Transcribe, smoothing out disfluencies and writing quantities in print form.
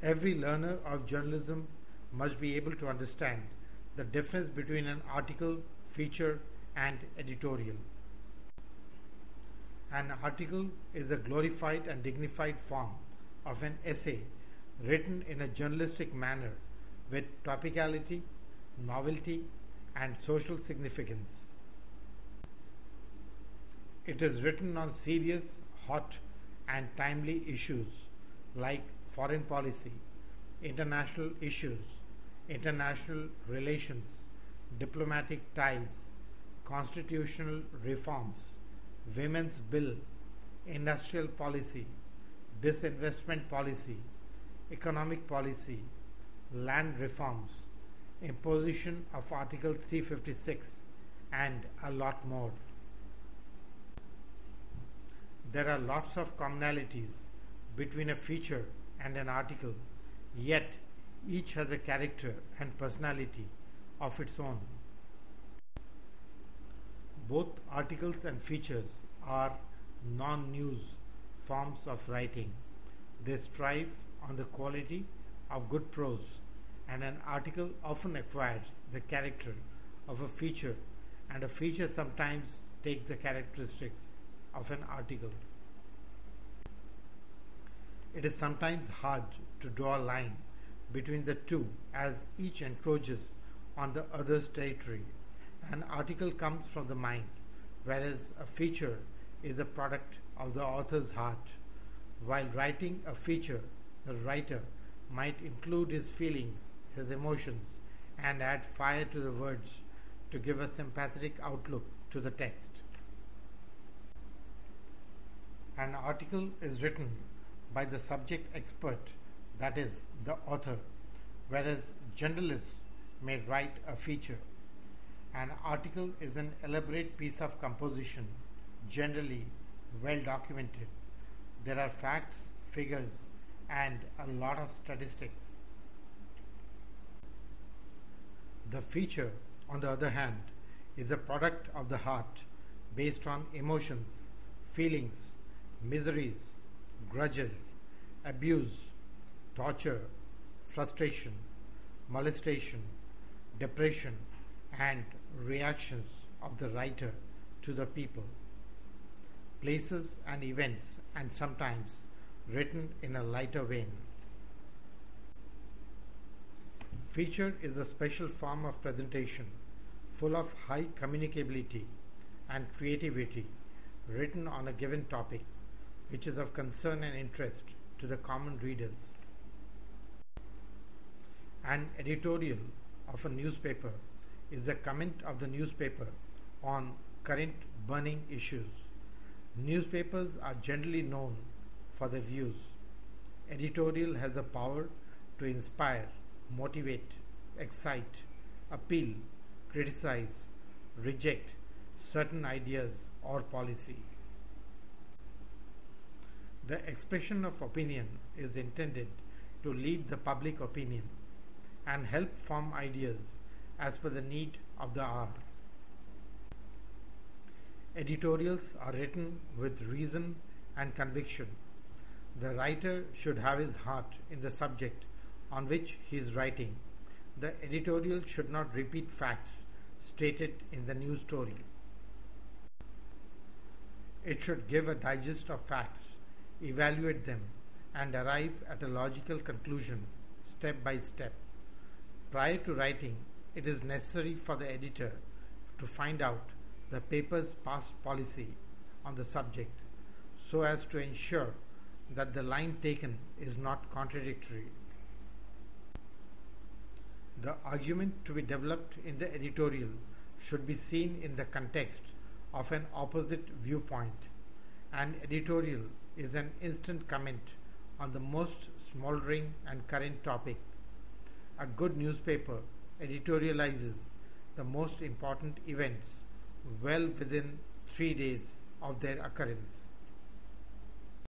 Every learner of journalism must be able to understand the difference between an article, feature, and editorial. An article is a glorified and dignified form of an essay written in a journalistic manner with topicality, novelty, and social significance. It is written on serious, hot, and timely issues like foreign policy, international issues, international relations, diplomatic ties, constitutional reforms, women's bill, industrial policy, disinvestment policy, economic policy, land reforms, imposition of Article 356, and a lot more. There are lots of commonalities between a feature and an article, yet each has a character and personality of its own. Both articles and features are non-news forms of writing. They strive on the quality of good prose, and an article often acquires the character of a feature, and a feature sometimes takes the characteristics of an article. It is sometimes hard to draw a line between the two as each encroaches on the other's territory. An article comes from the mind, whereas a feature is a product of the author's heart. While writing a feature, the writer might include his feelings, his emotions, and add fire to the words to give a sympathetic outlook to the text. An article is written by the subject expert, that is, the author, whereas journalists may write a feature. An article is an elaborate piece of composition, generally well documented. There are facts, figures, and a lot of statistics. The feature, on the other hand, is a product of the heart based on emotions, feelings, miseries, grudges, abuse, torture, frustration, molestation, depression, and reactions of the writer to the people, places and events, and sometimes written in a lighter vein. Feature is a special form of presentation full of high communicability and creativity, written on a given topic which is of concern and interest to the common readers. An editorial of a newspaper is a comment of the newspaper on current burning issues. Newspapers are generally known for their views. Editorial has the power to inspire, motivate, excite, appeal, criticize, reject certain ideas or policy. The expression of opinion is intended to lead the public opinion and help form ideas as per the need of the hour. Editorials are written with reason and conviction. The writer should have his heart in the subject on which he is writing. The editorial should not repeat facts stated in the news story. It should give a digest of facts, evaluate them, and arrive at a logical conclusion step by step. Prior to writing, it is necessary for the editor to find out the paper's past policy on the subject so as to ensure that the line taken is not contradictory. The argument to be developed in the editorial should be seen in the context of an opposite viewpoint. An editorial is an instant comment on the most smoldering and current topic. A good newspaper editorializes the most important events well within 3 days of their occurrence.